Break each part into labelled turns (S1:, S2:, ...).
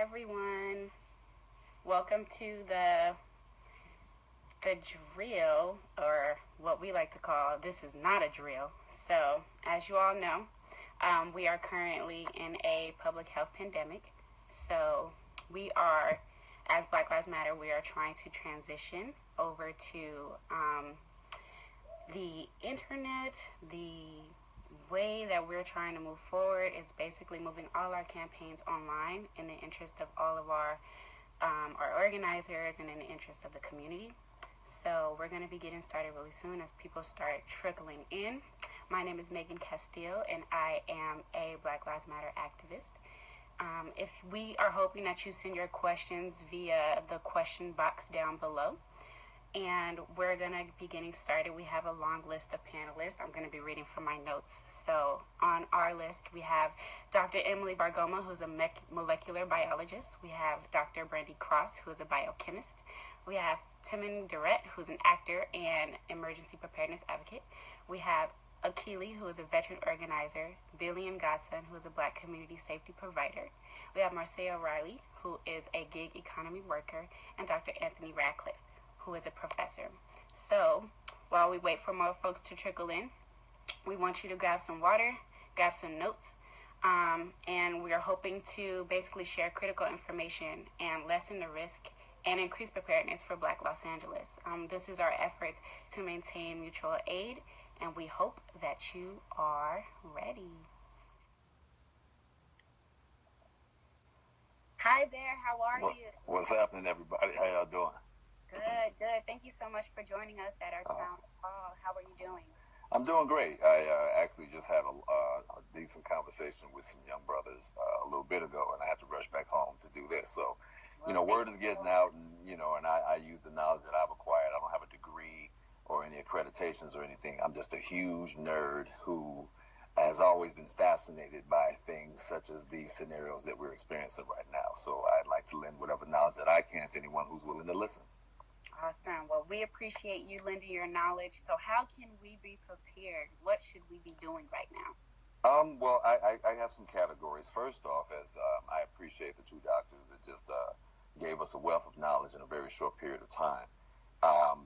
S1: everyone. Welcome to the drill, or what we like to call, this is not a drill. So, as you all know, we are currently in a public health pandemic. So, we are, as Black Lives Matter, we are trying to transition over to the internet. The way that we're trying to move forward is basically moving all our campaigns online in the interest of all of our organizers and in the interest of the community. So we're going to be getting started really soon as people start trickling in. My name is Megan Castillo, and I am a Black Lives Matter activist. If we are hoping that you send your questions via the question box down below. And we're going to be getting started. We have a long list of panelists. I'm going to be reading from my notes. So on our list, we have Dr. Emily Bargoma, who's a molecular biologist. We have Dr. Brandy Cross, who is a biochemist. We have Timon Durrett, who's an actor and emergency preparedness advocate. We have Akili, who is a veteran organizer. Billy and Godson, who is a Black community safety provider. We have Marcia Riley, who is a gig economy worker. And Dr. Anthony Radcliffe, who is a professor. So while we wait for more folks to trickle in, we want you to grab some water, grab some notes, and we are hoping to basically share critical information and lessen the risk and increase preparedness for Black Los Angeles. This is our efforts to maintain mutual aid, and we hope that you are ready. Hi there, how are you?
S2: What's happening, everybody? How y'all doing?
S1: Good. Thank you so much for joining us at our town hall. How are you doing?
S2: I'm doing great. I actually just had a decent conversation with some young brothers a little bit ago, and I had to rush back home to do this. So, word is getting out, and I use the knowledge that I've acquired. I don't have a degree or any accreditations or anything. I'm just a huge nerd who has always been fascinated by things such as these scenarios that we're experiencing right now. So I'd like to lend whatever knowledge that I can to anyone who's willing to listen.
S1: Awesome. Well, we appreciate you lending your knowledge. So how can we be prepared? What should we be doing right now?
S2: Well, I have some categories. First off, as I appreciate the two doctors that just gave us a wealth of knowledge in a very short period of time.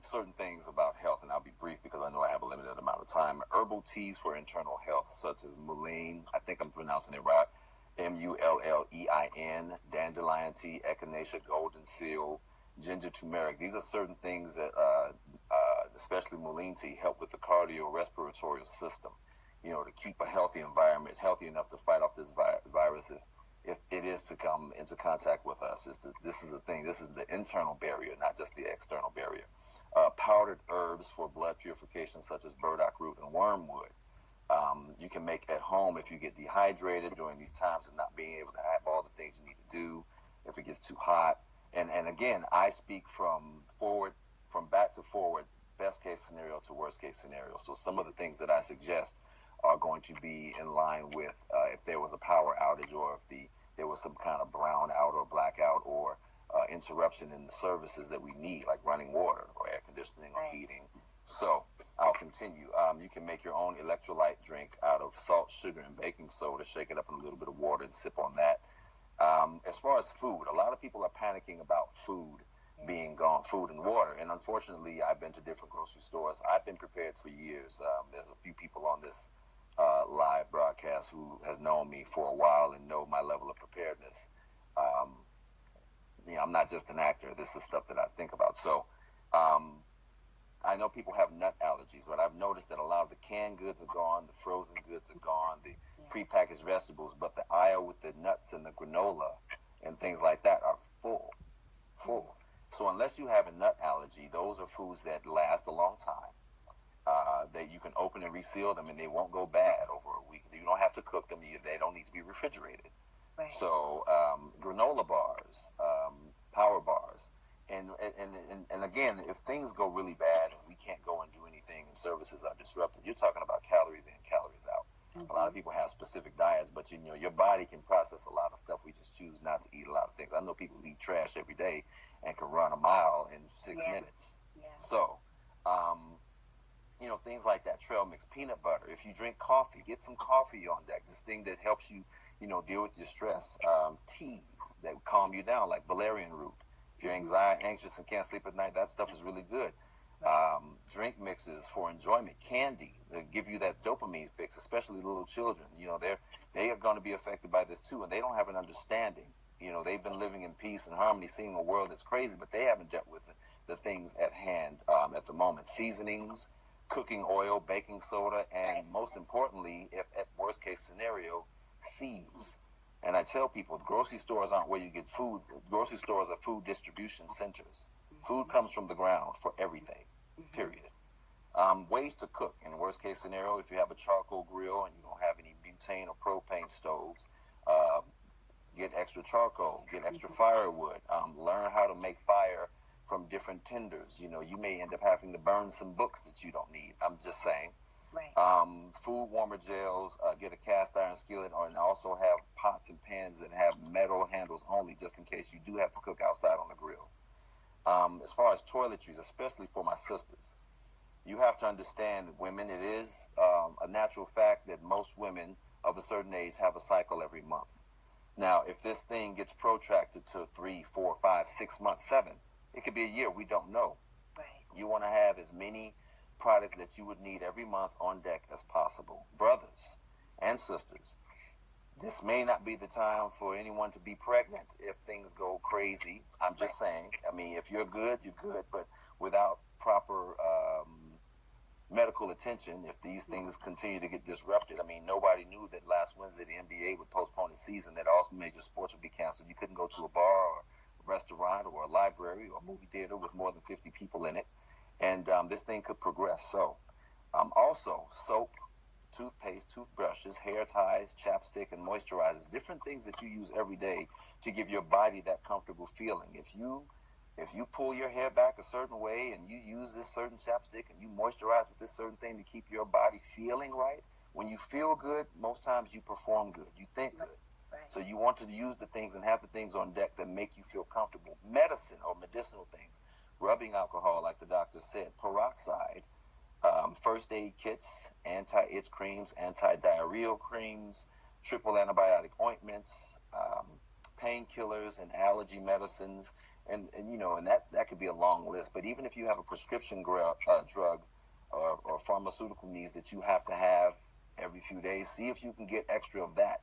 S2: Certain things about health, and I'll be brief because I know I have a limited amount of time. Herbal teas for internal health, such as mullein, I think I'm pronouncing it right, mullein, dandelion tea, echinacea, golden seal, ginger, turmeric. These are certain things that, especially mullein tea, help with the cardiorespiratory system, to keep a healthy environment, healthy enough to fight off this virus if it is to come into contact with us. This is the thing. This is the internal barrier, not just the external barrier. Powdered herbs for blood purification, such as burdock root and wormwood. You can make at home if you get dehydrated during these times and not being able to have all the things you need to do, if it gets too hot. And again, I speak from back to forward, best case scenario to worst case scenario. So some of the things that I suggest are going to be in line with if there was a power outage, or if there was some kind of brownout or blackout or interruption in the services that we need, like running water or air conditioning or heating. So I'll continue. You can make your own electrolyte drink out of salt, sugar, and baking soda. Shake it up in a little bit of water and sip on that. As far as food, a lot of people are panicking about food being gone, food and water. And unfortunately, I've been to different grocery stores. I've been prepared for years. There's a few people on this live broadcast who has known me for a while and know my level of preparedness. I'm not just an actor. This is stuff that I think about. So I know people have nut allergies, but I've noticed that a lot of the canned goods are gone, the frozen goods are gone, the prepackaged vegetables, but the aisle with the nuts and the granola and things like that are full. So unless you have a nut allergy, those are foods that last a long time. That you can open and reseal them, and they won't go bad over a week. You don't have to cook them. They don't need to be refrigerated.
S1: Right.
S2: So granola bars, power bars. And again, if things go really bad and we can't go and do anything and services are disrupted, you're talking about calories in, calories out. A lot of people have specific diets, but your body can process a lot of stuff. We just choose not to eat a lot of things. I know people who eat trash every day and can run a mile in 6 minutes.
S1: Yeah.
S2: So, things like that. Trail mix, peanut butter. If you drink coffee, get some coffee on deck. This thing that helps you deal with your stress. Teas that calm you down, like valerian root. If you're anxious and can't sleep at night, that stuff is really good. Drink mixes for enjoyment, candy that give you that dopamine fix, especially little children. They are going to be affected by this too, and they don't have an understanding. They've been living in peace and harmony, seeing a world that's crazy, but they haven't dealt with the things at hand at the moment. Seasonings, cooking oil, baking soda, and most importantly, if at worst case scenario, seeds. And I tell people, grocery stores aren't where you get food. Grocery stores are food distribution centers. Food comes from the ground for everything, period. Ways to cook. In the worst case scenario, if you have a charcoal grill and you don't have any butane or propane stoves, get extra charcoal, get extra firewood, learn how to make fire from different tinders. You may end up having to burn some books that you don't need. I'm just saying.
S1: Right.
S2: Food warmer gels, get a cast iron skillet, and also have pots and pans that have metal handles only, just in case you do have to cook outside on the grill. As far as toiletries, especially for my sisters, you have to understand that women, it is a natural fact that most women of a certain age have a cycle every month. Now, if this thing gets protracted to 3, 4, 5, 6 months, 7, it could be a year. We don't know.
S1: Right.
S2: You want to have as many products that you would need every month on deck as possible. Brothers and sisters, this may not be the time for anyone to be pregnant if things go crazy. I'm just saying. I mean, if you're good, you're good. But without proper medical attention, if these things continue to get disrupted, I mean, nobody knew that last Wednesday the NBA would postpone its season, that all major sports would be canceled. You couldn't go to a bar or a restaurant or a library or a movie theater with more than 50 people in it. And this thing could progress. So, also, soap, toothpaste, toothbrushes, hair ties, chapstick, and moisturizers, different things that you use every day to give your body that comfortable feeling. If you pull your hair back a certain way and you use this certain chapstick and you moisturize with this certain thing to keep your body feeling right, when you feel good, most times you perform good, you think good.
S1: Right.
S2: So you want to use the things and have the things on deck that make you feel comfortable. Medicine or medicinal things, rubbing alcohol, like the doctor said, peroxide, first aid kits, anti-itch creams, anti-diarrheal creams, triple antibiotic ointments, painkillers and allergy medicines, and that could be a long list. But even if you have a prescription drug or pharmaceutical needs that you have to have every few days, see if you can get extra of that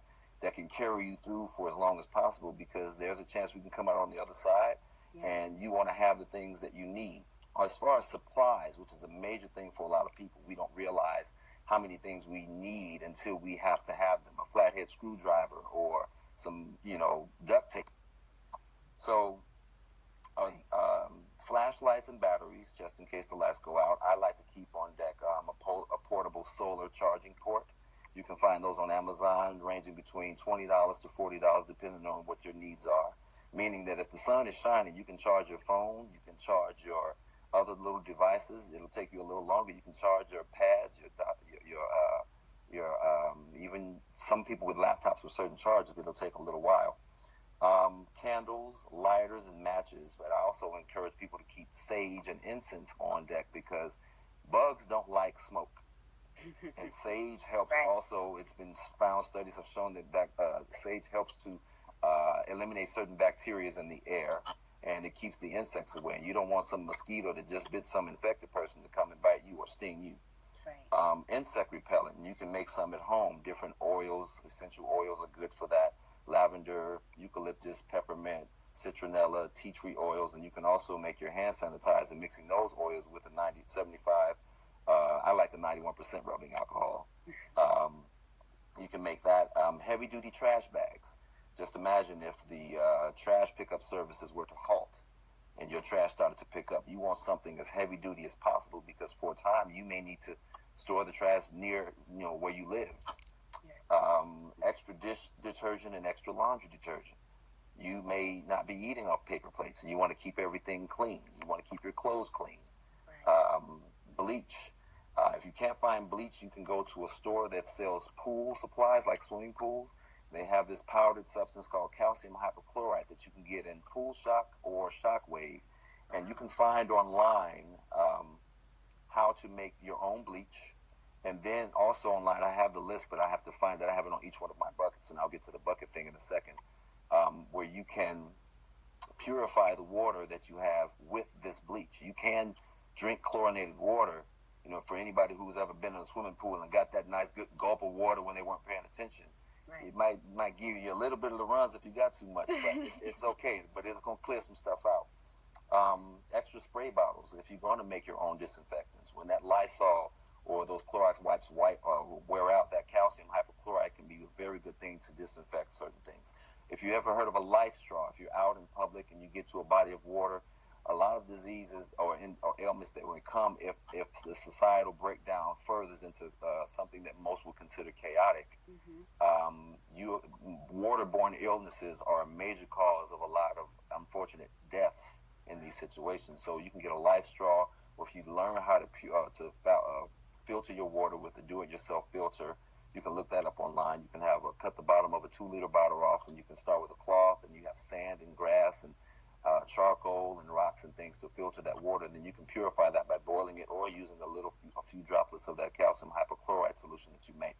S2: can carry you through for as long as possible, because there's a chance we can come out on the other side. And you want to have the things that you need. As far as supplies, which is a major thing for a lot of people, we don't realize how many things we need until we have to have them. A flathead screwdriver or some, duct tape. So, flashlights and batteries, just in case the lights go out. I like to keep on deck a portable solar charging port. You can find those on Amazon, ranging between $20 to $40, depending on what your needs are. Meaning that if the sun is shining, you can charge your phone, you can charge your other little devices. It'll take you a little longer. You can charge your pads, even some people with laptops with certain chargers, but it'll take a little while. Candles, lighters, and matches. But I also encourage people to keep sage and incense on deck, because bugs don't like smoke. And sage helps also. It's been found, studies have shown that sage helps to eliminate certain bacteria in the air, and it keeps the insects away. And you don't want some mosquito that just bit some infected person to come and bite you or sting you.
S1: Right.
S2: Insect repellent, you can make some at home. Different oils, essential oils are good for that. Lavender, eucalyptus, peppermint, citronella, tea tree oils, and you can also make your hand sanitizer mixing those oils with a 75. I like the 91% rubbing alcohol. You can make that. Heavy duty trash bags. Just imagine if the trash pickup services were to halt and your trash started to pick up. You want something as heavy duty as possible, because for a time you may need to store the trash near where you live. Extra dish detergent and extra laundry detergent. You may not be eating off paper plates, and you want to keep everything clean. You want to keep your clothes clean. Bleach. If you can't find bleach, you can go to a store that sells pool supplies, like swimming pools. They have this powdered substance called calcium hypochlorite that you can get in Pool Shock or Shockwave. And you can find online how to make your own bleach And then also online, I have the list, but I have to find that I have it on each one of my buckets, and I'll get to the bucket thing in a second, where you can purify the water that you have with this bleach. You can drink chlorinated water. You know, for anybody who's ever been in a swimming pool and got that nice good gulp of water when they weren't paying attention, right. It might give you a little bit of the runs if you got too much, but it's okay. But it's going to clear some stuff out. Extra spray bottles if you're going to make your own disinfectants. When that Lysol or those Clorox wipes wear out, that calcium hypochlorite can be a very good thing to disinfect certain things. If you ever heard of a life straw, if you're out in public and you get to a body of water, a lot of diseases or ailments that will come if the societal breakdown furthers into something that most would consider chaotic. Waterborne illnesses are a major cause of a lot of unfortunate deaths in these situations. So you can get a life straw, or if you learn how to filter your water with a do-it-yourself filter, you can look that up online. You can cut the bottom of a 2-liter bottle off, and you can start with a cloth, and you have sand and grass and charcoal and rocks and things to filter that water. And then you can purify that by boiling it or using a few droplets of that calcium hypochlorite solution that you make.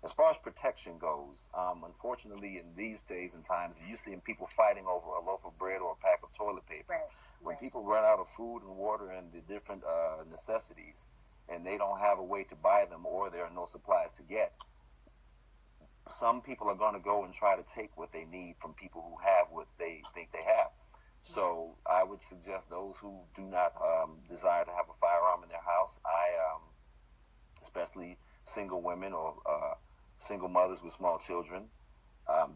S2: As far as protection goes, unfortunately, in these days and times, you're seeing people fighting over a loaf of bread or a pack of toilet paper.
S1: Right.
S2: When people run out of food and water and the different necessities, and they don't have a way to buy them, or there are no supplies to get, some people are going to go and try to take what they need from people who have what they think they have. So I would suggest those who do not desire to have a firearm in their house, especially single women or single mothers with small children,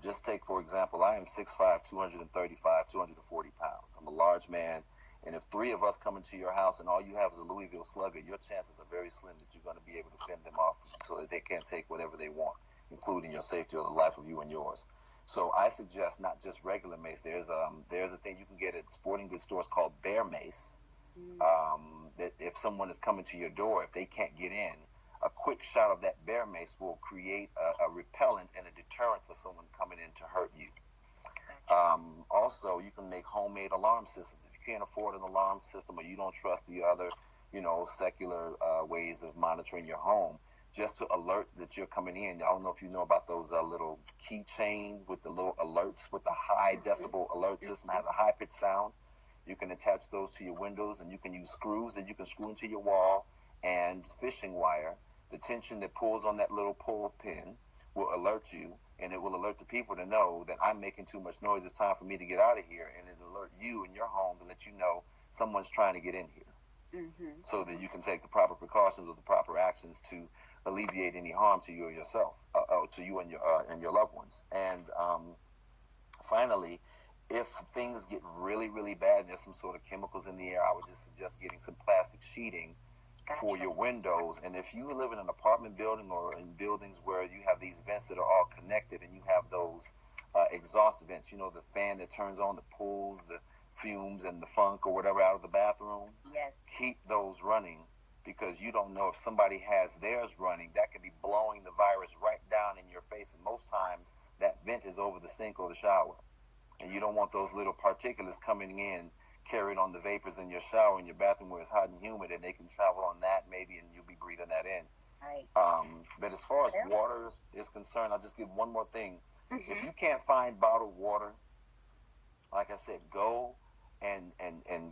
S2: just take, for example, I am 6'5", 235, 240 pounds. I'm a large man, and if 3 of us come into your house and all you have is a Louisville Slugger, your chances are very slim that you're going to be able to fend them off so that they can't take whatever they want, including your safety or the life of you and yours. So I suggest not just regular mace. There's a thing you can get at sporting goods stores called bear mace. That if someone is coming to your door, if they can't get in, a quick shot of that bear mace will create a repellent and a deterrent for someone coming in to hurt you. Also, you can make homemade alarm systems. If you can't afford an alarm system or you don't trust the other, secular ways of monitoring your home, just to alert that you're coming in. I don't know if you know about those little keychain with the little alerts with the high decibel alert system, have a high pitched sound. You can attach those to your windows, and you can use screws that you can screw into your wall and fishing wire. The tension that pulls on that little pull pin will alert you, and it will alert the people to know that I'm making too much noise. It's time for me to get out of here, and it'll alert you in your home to let you know someone's trying to get in here. So that you can take the proper precautions or the proper actions to alleviate any harm to you or yourself, to you and your loved ones. And finally, if things get really, really bad and there's some sort of chemicals in the air, I would just suggest getting some plastic sheeting for your windows. And if you live in an apartment building or in buildings where you have these vents that are all connected and you have those exhaust vents, the fan that turns on, that pulls the fumes and the funk or whatever out of the bathroom,
S1: yes,
S2: keep those running, because you don't know if somebody has theirs running, that could be blowing the virus right down in your face. And most times that vent is over the sink or the shower, and you don't want those little particulates coming in, carried on the vapors in your shower, in your bathroom where it's hot and humid, and they can travel on that maybe, and you'll be breathing that in.
S1: Right.
S2: But as far as water is concerned, I'll just give one more thing. If you can't find bottled water, like I said, go and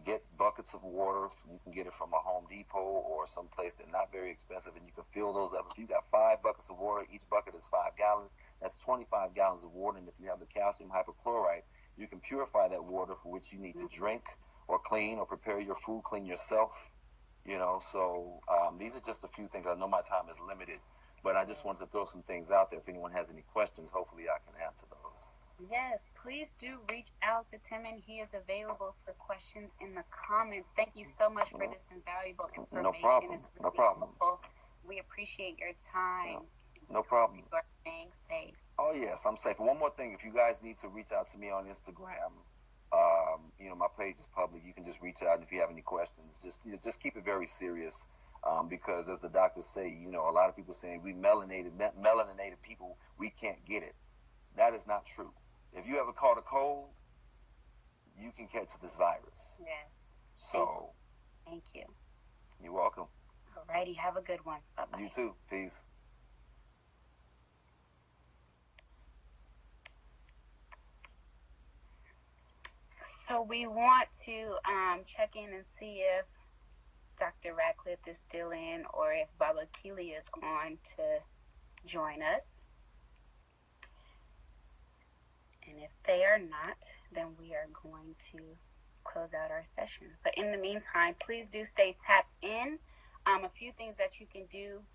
S2: get buckets of water. You can get it from a Home Depot or some place that's not very expensive, and you can fill those up. If you got 5 buckets of water, each bucket is 5 gallons. That's 25 gallons of water. And if you have the calcium hypochlorite, you can purify that water for which you need to drink or clean or prepare your food, clean yourself. So these are just a few things. I know my time is limited, but I just wanted to throw some things out there. If anyone has any questions, hopefully I can answer those.
S1: Yes, please do reach out to Timon. He is available for questions in the comments. Thank you so much for this invaluable information.
S2: No problem.
S1: It's really
S2: no problem.
S1: helpful. We appreciate your time.
S2: No problem.
S1: You are staying safe.
S2: Oh, yes, I'm safe. One more thing. If you guys need to reach out to me on Instagram, my page is public. You can just reach out, and if you have any questions, just keep it very serious, because as the doctors say, a lot of people saying we melaninated people, we can't get it. That is not true. If you ever caught a cold, you can catch this virus.
S1: Yes.
S2: So.
S1: Thank you.
S2: You're welcome.
S1: Alrighty, have a good one. Bye-bye.
S2: You too. Peace.
S1: So we want to check in and see if Dr. Radcliffe is still in or if Baba Keely is on to join us. And if they are not, then we are going to close out our session. But in the meantime, please do stay tapped in. A few things that you can do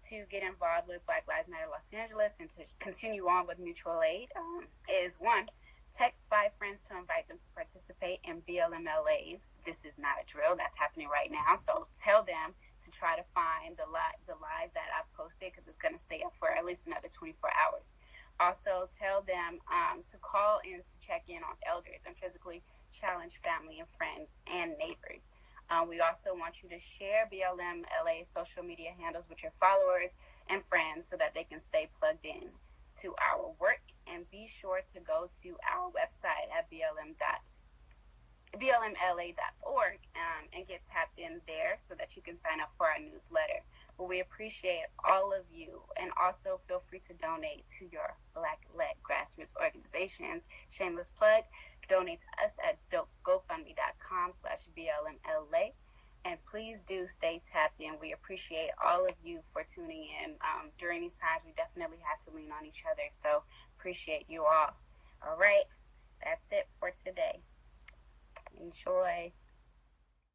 S1: to get involved with Black Lives Matter Los Angeles and to continue on with mutual aid is one, text 5 friends to invite them to participate in BLMLAs. This is not a drill that's happening right now, so tell them to try to find the live that I've posted because it's going to stay up for at least another 24 hours. Also, tell them to call in to check in on elders and physically challenge family and friends and neighbors. We also want you to share BLMLA social media handles with your followers and friends so that they can stay plugged in to our work. And be sure to go to our website at blmla.org and get tapped in there so that you can sign up for our newsletter. Well, we appreciate all of you, and also feel free to donate to your Black-led grassroots organizations. Shameless plug, donate to us at gofundme.com/BLMLA. And please do stay tapped in. We appreciate all of you for tuning in. During these times, we definitely had to lean on each other, so appreciate you all. All right, that's it for today. Enjoy.